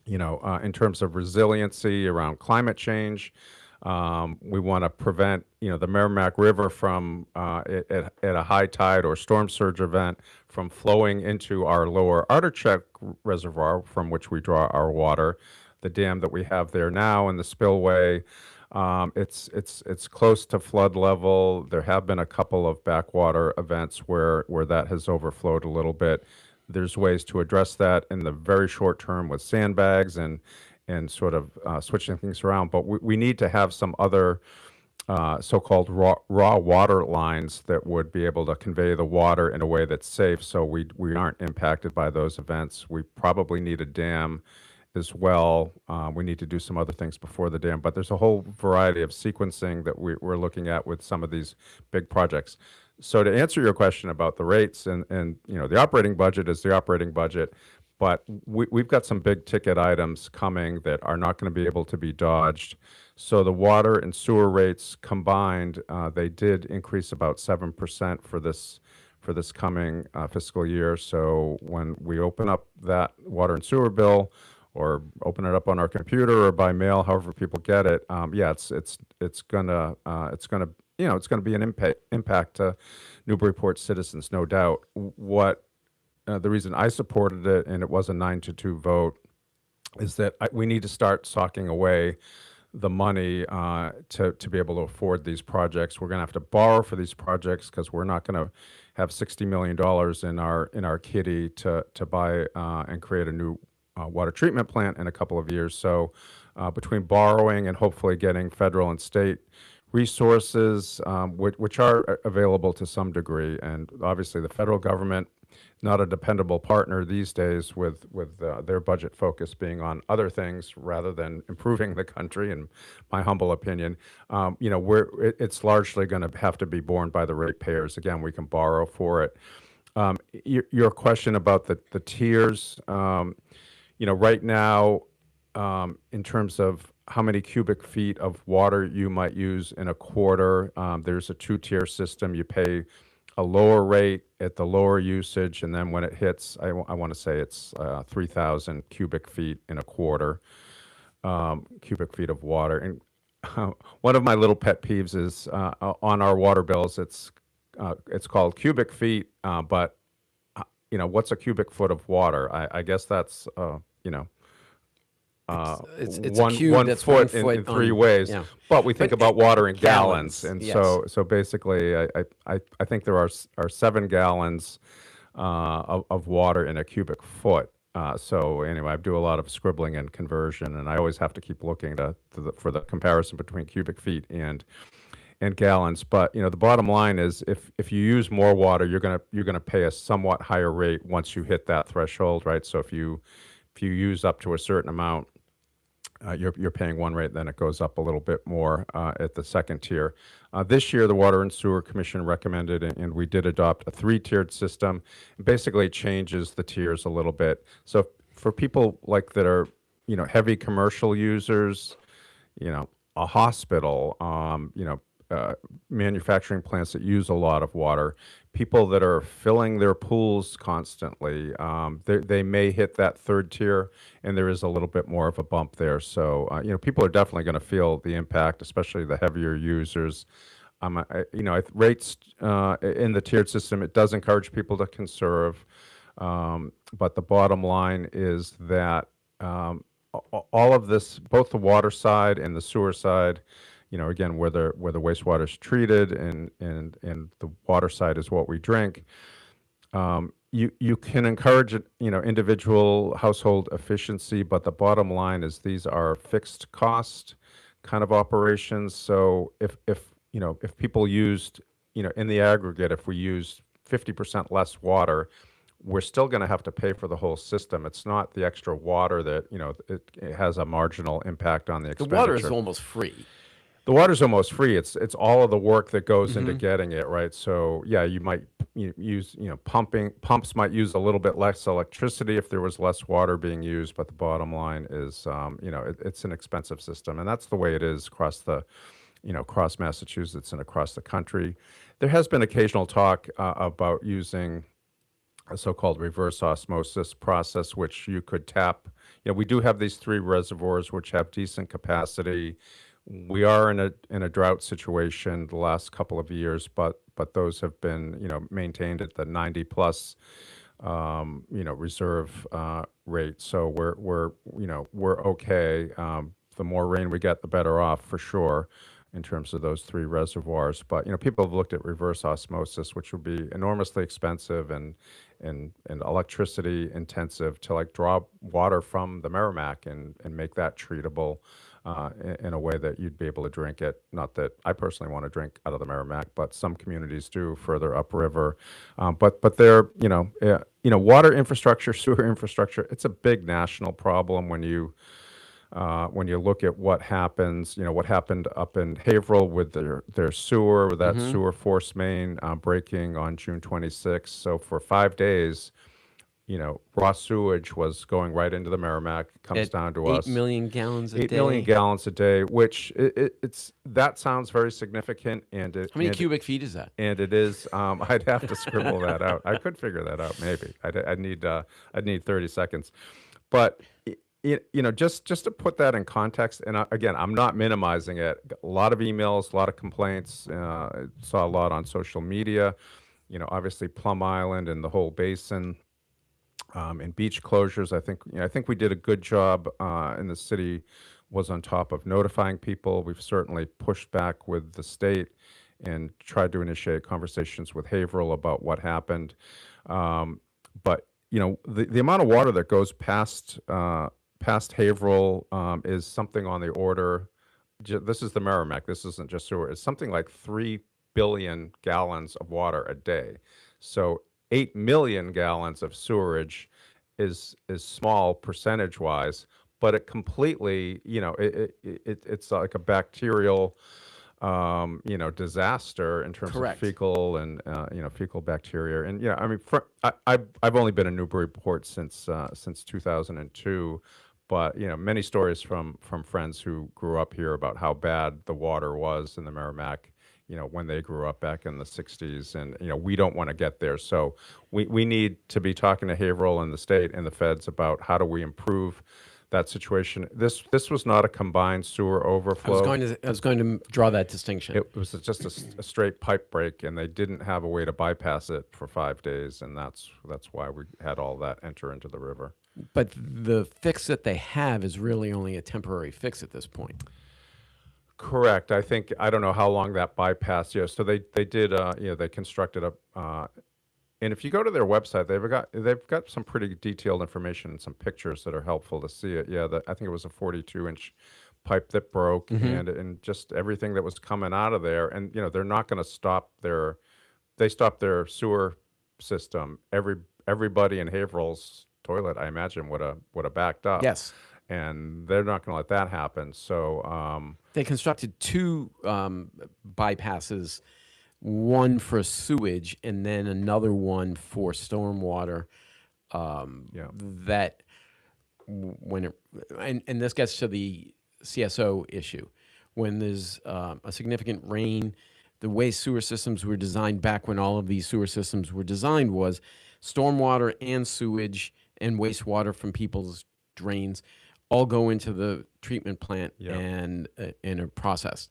in terms of resiliency around climate change. We want to prevent, the Merrimack River from, at a high tide or storm surge event, from flowing into our lower Artichoke Reservoir, from which we draw our water. The dam that we have there now and the spillway, it's close to flood level. There have been a couple of backwater events where that has overflowed a little bit. There's ways to address that in the very short term with sandbags and sort of switching things around. But we need to have some other so-called raw water lines that would be able to convey the water in a way that's safe, so we aren't impacted by those events. We probably need a dam as well. We need to do some other things before the dam, but there's a whole variety of sequencing that we're looking at with some of these big projects. So to answer your question about the rates, and the operating budget is the operating budget, but we've got some big ticket items coming that are not going to be able to be dodged. So the water and sewer rates combined, they did increase about 7% for this coming fiscal year. So when we open up that water and sewer bill, or open it up on our computer or by mail, however people get it, it's gonna be an impact to Newburyport citizens, no doubt. The reason I supported it, and it was a 9-2 vote, is that we need to start socking away the money to be able to afford these projects. We're going to have to borrow for these projects because we're not going to have $60 million in our kitty to buy and create a new water treatment plant in a couple of years. So between borrowing and hopefully getting federal and state resources, which are available to some degree, and obviously the federal government, not a dependable partner these days, with their budget focus being on other things rather than improving the country, in my humble opinion. It's largely going to have to be borne by the ratepayers. Again, we can borrow for it. Your question about the tiers, right now, in terms of how many cubic feet of water you might use in a quarter, there's a 2-tier system. You pay a lower rate at the lower usage, and then when it hits, I want to say it's 3,000 cubic feet in a quarter, cubic feet of water. And one of my little pet peeves is on our water bills, it's called cubic feet, but what's a cubic foot of water? I guess that's It's a cube, one that's foot 1 foot in three on- ways. yeah. But we think But about water in gallons, gallons, and yes. so basically, I think there are 7 gallons of water in a cubic foot. So anyway, I do a lot of scribbling and conversion, and I always have to keep looking for the comparison between cubic feet and gallons. But the bottom line is, if you use more water, you're gonna pay a somewhat higher rate once you hit that threshold, right? So if you use up to a certain amount, you're paying one rate, then it goes up a little bit more at the second tier. This year, the Water and Sewer Commission recommended, and we did adopt a 3-tiered system. It basically changes the tiers a little bit. So for people like that are, heavy commercial users, a hospital, manufacturing plants that use a lot of water, people that are filling their pools constantly, they may hit that 3rd tier, and there is a little bit more of a bump there. So, people are definitely going to feel the impact, especially the heavier users. Rates in the tiered system, it does encourage people to conserve, but the bottom line is that all of this, both the water side and the sewer side, again, where the wastewater is treated and the water side is what we drink, you can encourage, individual household efficiency, but the bottom line is these are fixed cost kind of operations. So if people used, in the aggregate, if we used 50% less water, we're still going to have to pay for the whole system. It's not the extra water that, it has a marginal impact on the The expenditure. water is almost free. The water's almost free. It's all of the work that goes into getting it, right? So yeah, you might use, pumps might use a little bit less electricity if there was less water being used, but the bottom line is, it's an expensive system, and that's the way it is across across Massachusetts and across the country. There has been occasional talk about using a so-called reverse osmosis process, which you could tap. We do have these 3 reservoirs which have decent capacity. We are in a drought situation the last couple of years, but those have been maintained at the 90 plus reserve rate. So we're okay. The more rain we get, the better off for sure in terms of those 3 reservoirs. But people have looked at reverse osmosis, which would be enormously expensive and electricity intensive to draw water from the Merrimack and make that treatable in a way that you'd be able to drink it. Not that I personally want to drink out of the Merrimack, but some communities do further upriver. But they're, water infrastructure, sewer infrastructure, it's a big national problem when you look at what happens, what happened up in Haverhill with their sewer, with that sewer force main breaking on June 26th. So for 5 days, raw sewage was going right into the Merrimack. It comes down to us. 8 million gallons a day. 8 million gallons a day, which that sounds very significant. And How many cubic feet is that? And it is. I'd have to scribble that out. I could figure that out. Maybe I'd need 30 seconds, but. Just to put that in context, and again, I'm not minimizing it. A lot of emails, a lot of complaints. Saw a lot on social media. Obviously Plum Island and the whole basin, and beach closures. I think we did a good job. And the city was on top of notifying people. We've certainly pushed back with the state and tried to initiate conversations with Haverhill about what happened. But the amount of water that goes past Haverhill is something on the order. This is the Merrimack. This isn't just sewer. It's something like 3 billion gallons of water a day. So 8 million gallons of sewerage is small percentage-wise, but it completely, it's like a bacterial, disaster in terms Correct. of fecal and fecal bacteria. And I've only been in Newburyport since 2002. But many stories from friends who grew up here about how bad the water was in the Merrimack, when they grew up back in the 60s. And, we don't want to get there. So we need to be talking to Haverhill and the state and the feds about how do we improve that situation. This was not a combined sewer overflow. I was going to draw that distinction. It was just a straight pipe break, and they didn't have a way to bypass it for 5 days, and that's why we had all that enter into the river. But the fix that they have is really only a temporary fix at this point. Correct. I don't know how long that bypass. So they did. They constructed a. And if you go to their website, they've got some pretty detailed information and some pictures that are helpful to see it. Yeah, I think it was a 42-inch pipe that broke, and just everything that was coming out of there. And they're not going to stop they stopped their sewer system. Everybody in Haverhill's toilet, I imagine, would have backed up. Yes. And they're not going to let that happen. So they constructed 2 bypasses, one for sewage and then another one for stormwater. That when it and this gets to the CSO issue, when there's a significant rain, the way sewer systems were designed back when all of these sewer systems were designed was stormwater and sewage and wastewater from people's drains all go into the treatment plant and are processed.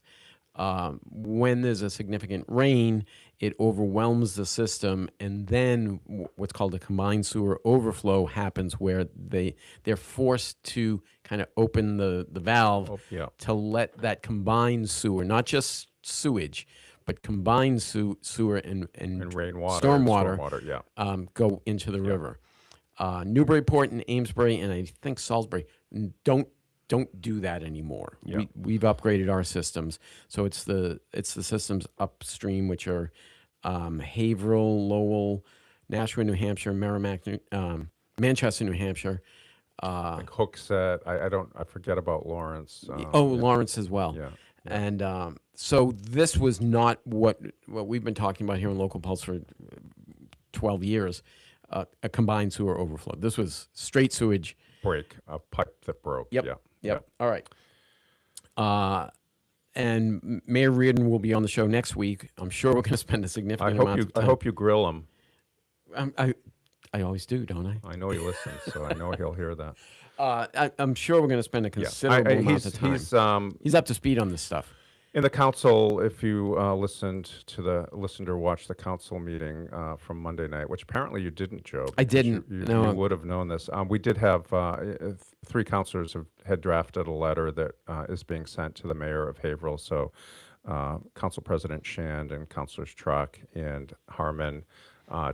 When there's a significant rain, it overwhelms the system, and then what's called a combined sewer overflow happens, where they're forced to kind of open the valve to let that combined sewer, not just sewage, but combined sewer and rainwater, stormwater, go into the river. Newburyport and Amesbury and I think Salisbury don't do that anymore. Yeah. We've upgraded our systems, so it's the systems upstream, which are Haverhill, Lowell, Nashua, New Hampshire, Merrimack, Manchester, New Hampshire. Like Hooksett. I forget about Lawrence. Lawrence as well. Yeah. And so this was not what we've been talking about here in Local Pulse for 12 years. A combined sewer overflow. This was straight sewage. A pipe that broke. Yep. All right. And Mayor Reardon will be on the show next week. I'm sure we're going to spend a significant amount of time. I hope you grill him. I always do, don't I? I know he listens, so I know he'll hear that. I'm sure we're going to spend a considerable amount of time. He's up to speed on this stuff. In the council, if you listened or watched the council meeting from Monday night, which apparently you didn't, Joe. I didn't. You would have known this. We did have 3 councilors had drafted a letter that is being sent to the mayor of Haverhill. So Council President Shand and Councilors Truck and Harmon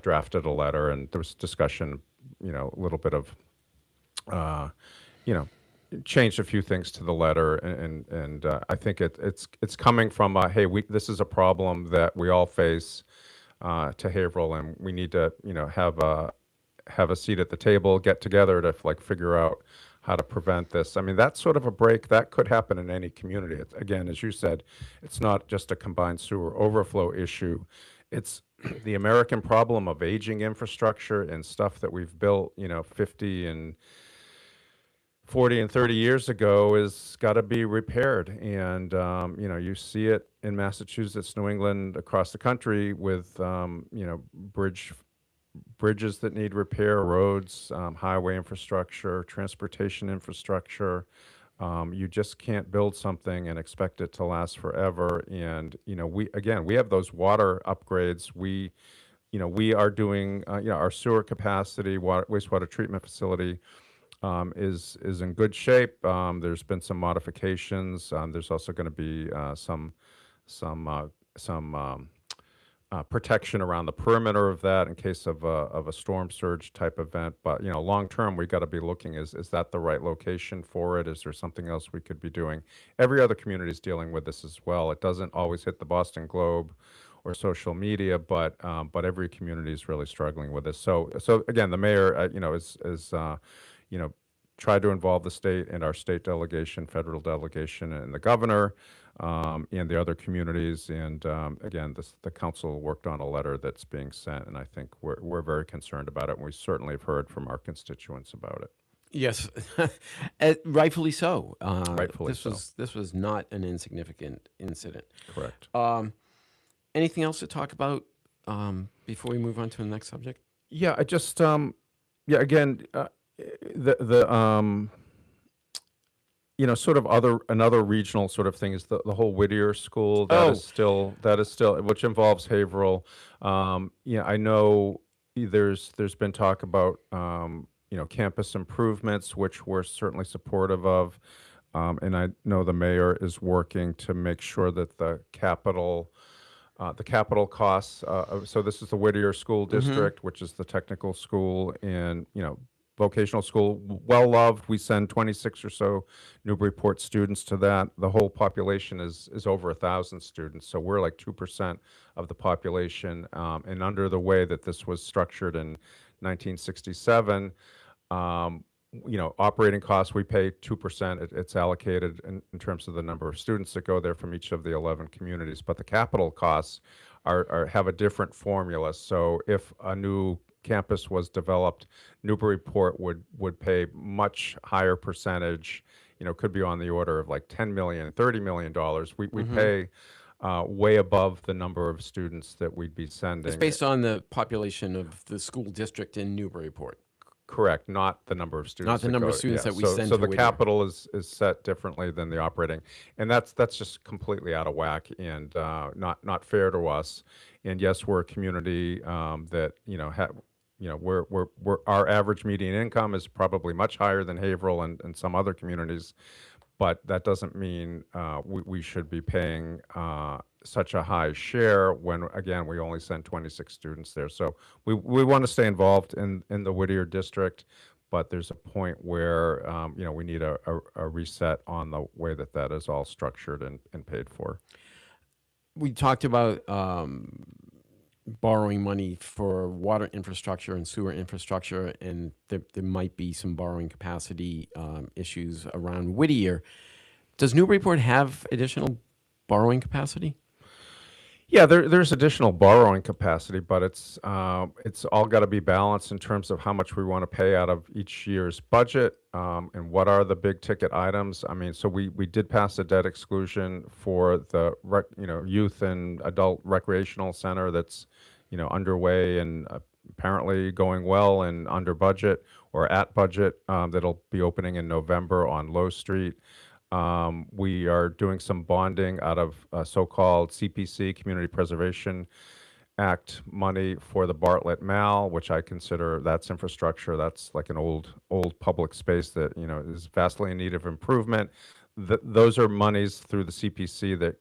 drafted a letter, and there was discussion, a little bit of, changed a few things to the letter, and I think it's coming from hey, this is a problem that we all face to Haverhill, and we need to have a seat at the table, get together to figure out how to prevent this. I mean, that's sort of a break that could happen in any community. Again, as you said, it's not just a combined sewer overflow issue. It's the American problem of aging infrastructure and stuff that we've built, 50 and 40 and 30 years ago is got to be repaired. And, you see it in Massachusetts, New England, across the country with, bridges that need repair, roads, highway infrastructure, transportation infrastructure. You just can't build something and expect it to last forever. And, we have those water upgrades. We are doing, our sewer capacity, wastewater treatment facility is in good shape. There's been some modifications. There's also going to be some protection around the perimeter of that in case of a storm surge type event. But long term, we got to be looking: is that the right location for it? Is there something else we could be doing? Every other community is dealing with this as well. It doesn't always hit the Boston Globe or social media, but every community is really struggling with this. So again, the mayor, is tried to involve the state and our state delegation, federal delegation, and the governor, and the other communities. And again, the council worked on a letter that's being sent, and I think we're very concerned about it, and we certainly have heard from our constituents about it. Yes, rightfully so. Rightfully this was not an insignificant incident. Correct. Anything else to talk about before we move on to the next subject? Yeah, I just again, the sort of another regional sort of thing is the whole Whittier school that is still which involves Haverhill. I know there's been talk about campus improvements, which we're certainly supportive of, and I know the mayor is working to make sure that the capital costs. So this is the Whittier School District, which is the technical school and vocational school, well loved. We send 26 or so Newburyport students to that. The whole population is over 1,000 students, so we're like 2% of the population. And under the way that this was structured in 1967, operating costs, we pay 2%. It's allocated in terms of the number of students that go there from each of the 11 communities. But the capital costs have a different formula. So if a new campus was developed, Newburyport would pay much higher percentage, could be on the order of like $10 million, $30 million. We pay way above the number of students that we'd be sending. It's based on the population of the school district in Newburyport. Correct, not the number of students. Not the number of students that we send So to the Whittier. capital is set differently than the operating, and that's just completely out of whack and not fair to us. And yes, we're a community that we're our average median income is probably much higher than Haverhill and some other communities, but that doesn't mean we should be paying such a high share when, again, we only send 26 students there. So we want to stay involved in the Whittier district, but there's a point where we need a reset on the way that is all structured and paid for. We talked about borrowing money for water infrastructure and sewer infrastructure, and there might be some borrowing capacity issues around Whittier. Does Newburyport have additional borrowing capacity? Yeah, there's additional borrowing capacity, but it's all got to be balanced in terms of how much we want to pay out of each year's budget, and what are the big ticket items. I mean, so we did pass a debt exclusion for the youth and adult recreational center that's underway and apparently going well and under budget or at budget. That'll be opening in November on Low Street. We are doing some bonding out of so-called CPC, Community Preservation Act money for the Bartlett Mall, which I consider that's infrastructure. That's like an old public space that is vastly in need of improvement. Those are monies through the CPC that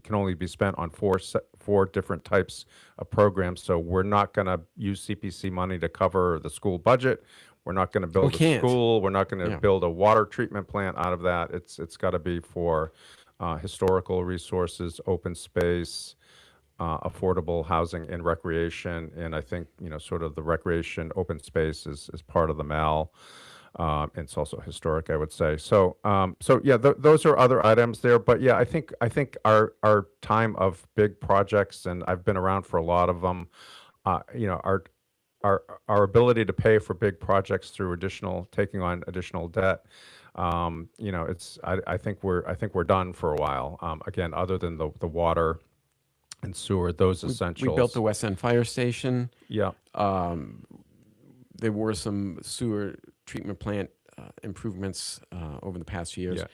can only be spent on four different types of programs. So we're not going to use CPC money to cover the school budget. We're not going to build a school. We're not going to build a water treatment plant out of that. It's got to be for historical resources, open space, affordable housing, and recreation. And I think sort of the recreation, open space is part of the MAL. And it's also historic, I would say. So those are other items there. But yeah, I think our time of big projects, and I've been around for a lot of them, our ability to pay for big projects through taking on additional debt, I think we're done for a while. Again, other than the water and sewer, those essentials. We built the West End Fire Station. Yeah. There were some sewer treatment plant improvements over the past years. Yeah.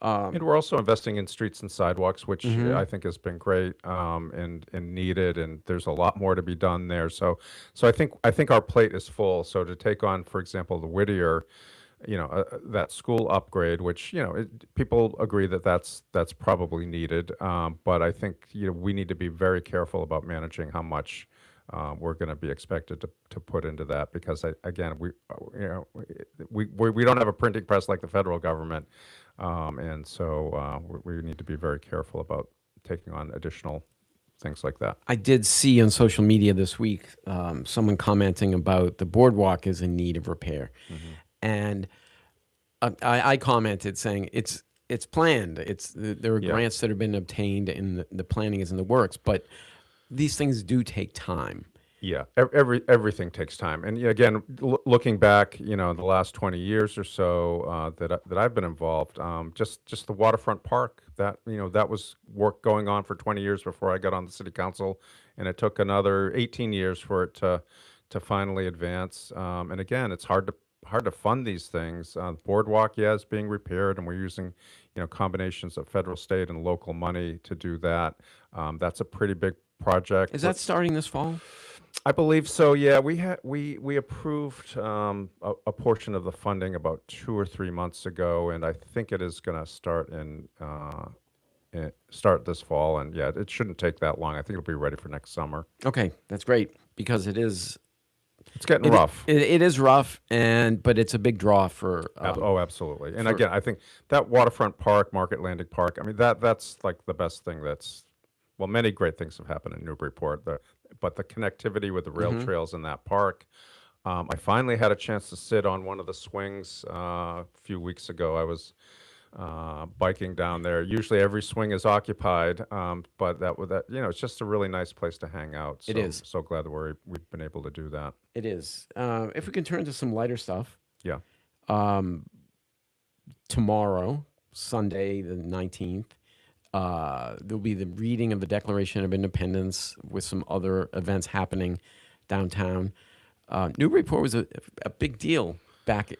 And we're also investing in streets and sidewalks, which I think has been great and needed, and there's a lot more to be done there. So I think our plate is full. So to take on, for example, the Whittier, that school upgrade, which people agree that that's probably needed, but I think we need to be very careful about managing how much we're going to be expected to put into that, because we don't have a printing press like the federal government. And so we need to be very careful about taking on additional things like that. I did see on social media this week someone commenting about the boardwalk is in need of repair. And I commented saying it's planned. There are grants that have been obtained and the planning is in the works, but these things do take time. Yeah, everything takes time, and yeah, again, looking back, the last 20 years or so that I've been involved, just the waterfront park that was work going on for 20 years before I got on the city council, and it took another 18 years for it to finally advance. And again, it's hard to fund these things. The boardwalk, yeah, is being repaired, and we're using combinations of federal, state, and local money to do that. That's a pretty big project. Is that starting this fall? I believe so. Yeah, we approved a portion of the funding about 2 or 3 months ago, and I think it is going to start this fall. And yeah, it shouldn't take that long. I think it'll be ready for next summer. Okay, that's great because it's getting rough. It is rough, but it's a big draw for. Oh, absolutely. And again, I think that waterfront park, Market Landing Park. I mean, that's like the best thing. Well, many great things have happened in Newburyport. But the connectivity with the rail trails in that park. I finally had a chance to sit on one of the swings a few weeks ago. I was biking down there. Usually every swing is occupied, but it's just a really nice place to hang out. So, it is. So glad that we've been able to do that. It is. If we can turn to some lighter stuff. Yeah. Tomorrow, Sunday the 19th, there'll be the reading of the Declaration of Independence with some other events happening downtown. Newburyport was a big deal back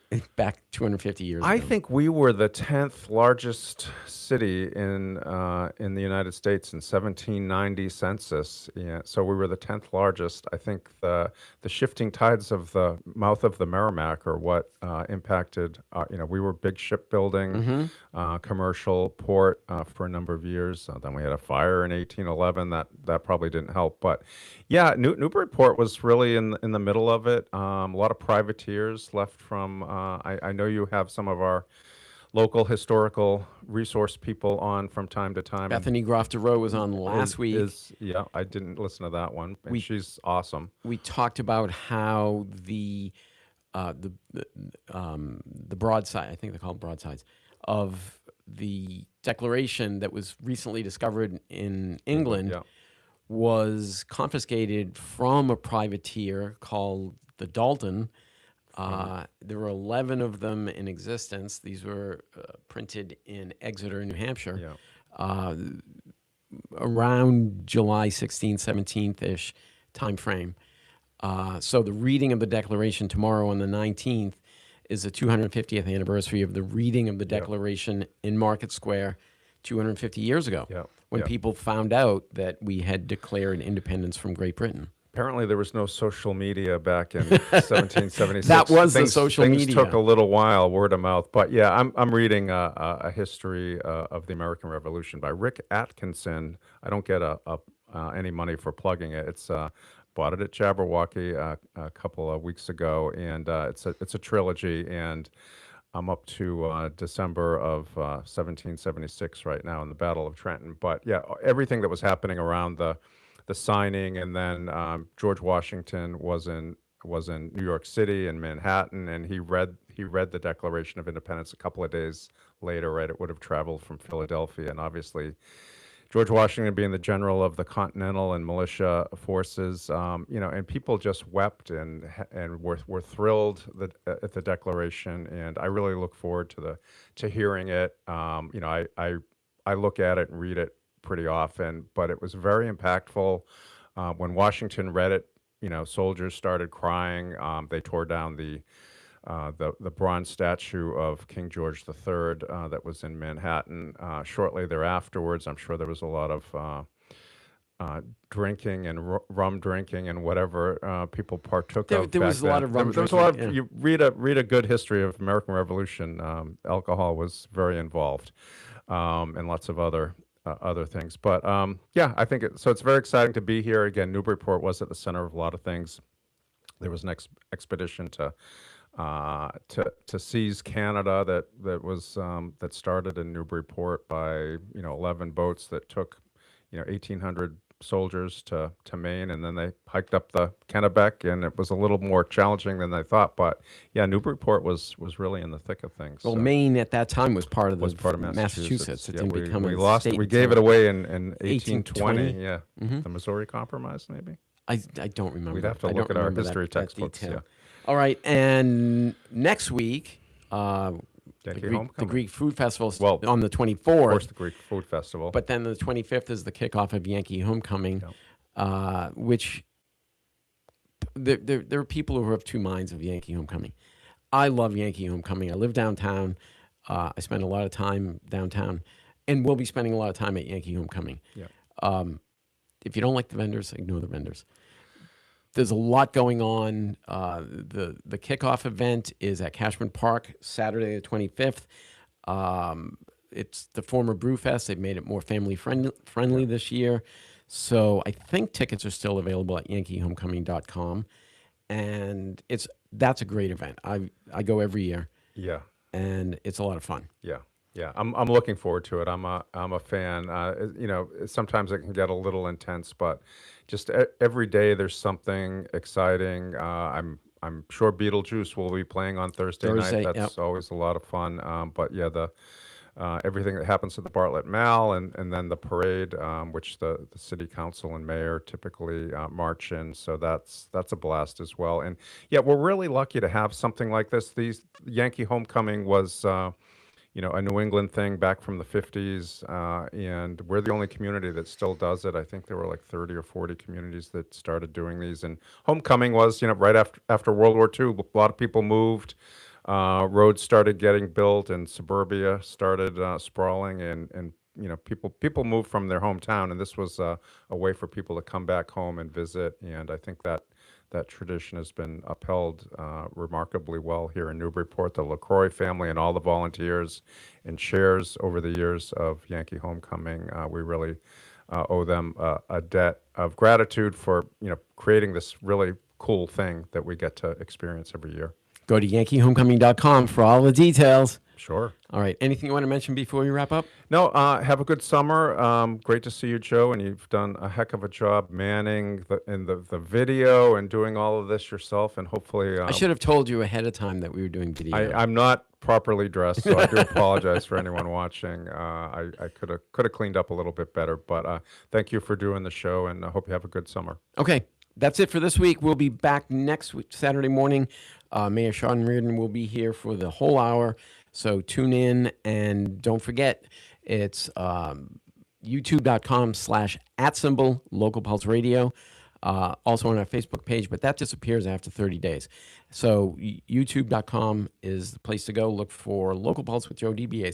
250 years ago. I think we were the 10th largest city in the United States in 1790 census. Yeah, so we were the 10th largest. I think the shifting tides of the mouth of the Merrimack are what impacted. We were big shipbuilding, commercial port for a number of years. Then we had a fire in 1811. That probably didn't help. But yeah, Newburyport was really in the middle of it. A lot of privateers left from. I know you have some of our local historical resource people on from time to time. Bethany Groff-DeRoe was on last week. Yeah, I didn't listen to that one. And she's awesome. We talked about how the broadside, I think they're called broadsides, of the Declaration that was recently discovered in England was confiscated from a privateer called the Dalton. There were 11 of them in existence. These were printed in Exeter, New Hampshire, around July 16th, 17th-ish time frame. So the reading of the Declaration tomorrow on the 19th is the 250th anniversary of the reading of the Declaration in Market Square 250 years ago, when people found out that we had declared independence from Great Britain. Apparently, there was no social media back in 1776. That was the social media. Things took a little while, word of mouth. But yeah, I'm reading a history of the American Revolution by Rick Atkinson. I don't get any money for plugging it. It's bought it at Jabberwocky a couple of weeks ago, and it's a trilogy. And I'm up to December of 1776 right now in the Battle of Trenton. But yeah, everything that was happening around the signing, and then George Washington was in New York City and Manhattan, and he read the Declaration of Independence a couple of days later. Right, it would have traveled from Philadelphia, and obviously George Washington being the general of the Continental and militia forces, and people just wept and were thrilled at the Declaration, and I really look forward to hearing it. I look at it and read it pretty often, but it was very impactful. When Washington read it, soldiers started crying. They tore down the bronze statue of King George III that was in Manhattan. Shortly thereafterwards, I'm sure there was a lot of drinking and rum drinking and whatever people partook of. There was a lot of rum drinking. There was a lot of, you read a good history of American Revolution. Alcohol was very involved, and lots of other things. But I think it's very exciting to be here again. Newburyport was at the center of a lot of things. There was an expedition to seize Canada that started in Newburyport by 11 boats that took 1,800 soldiers to Maine, and then they hiked up the Kennebec, and it was a little more challenging than they thought. But yeah, Newburyport was really in the thick of things. Well, Maine at that time was part of Massachusetts. It didn't become we a lost state it. We gave it away in 1820. Yeah, the Missouri Compromise, maybe. I don't remember. We'd have to I look don't at our remember history that textbooks. detail. Yeah. All right, and next week, the Yankee Greek Homecoming. Food Festival is Well, on the Of course, 24th, the Greek Food Festival. but then the 25th is the kickoff of Yankee Homecoming, Yeah. which there are people who are of two minds of Yankee Homecoming. I love Yankee Homecoming. I live downtown. I spend a lot of time downtown, and we'll be spending a lot of time at Yankee Homecoming. Yeah. If you don't like the vendors, ignore the vendors. There's a lot going on. The kickoff event is at Cashman Park, Saturday the 25th. It's the former Brewfest. They've made it more family friendly this year. So I think tickets are still available at yankeehomecoming.com. And that's a great event. I go every year, Yeah. and it's a lot of fun. Yeah, yeah, I'm looking forward to it. I'm a fan. Sometimes it can get a little intense, but just every day there's something exciting. I'm sure Beetlejuice will be playing on Thursday Thursday, night. That's always a lot of fun. But yeah, the everything that happens at the Bartlett Mall and then the parade, which the city council and mayor typically march in. So that's a blast as well. And yeah, we're really lucky to have something like this. These Yankee Homecoming was, a New England thing back from the 50s, and we're the only community that still does it. I think there were like 30 or 40 communities that started doing these. And Homecoming was, right after World War II. A lot of people moved. Roads started getting built, and suburbia started sprawling, and people moved from their hometown, and this was a way for people to come back home and visit. And I think that tradition has been upheld remarkably well here in Newburyport. The LaCroix family and all the volunteers and chairs over the years of Yankee Homecoming, we really owe them a debt of gratitude for creating this really cool thing that we get to experience every year. Go to yankeehomecoming.com for all the details. Sure. All right. Anything you want to mention before we wrap up? No, have a good summer. Great to see you, Joe, and you've done a heck of a job manning the video and doing all of this yourself, and hopefully... I should have told you ahead of time that we were doing video. I'm not properly dressed, so I do apologize for anyone watching. I could have cleaned up a little bit better, but thank you for doing the show, and I hope you have a good summer. Okay. That's it for this week. We'll be back next week, Saturday morning. Mayor Sean Reardon will be here for the whole hour. So tune in, and don't forget, it's youtube.com/@ Local Pulse Radio. Also on our Facebook page, but that disappears after 30 days. So youtube.com is the place to go. Look for Local Pulse with Joe DBA.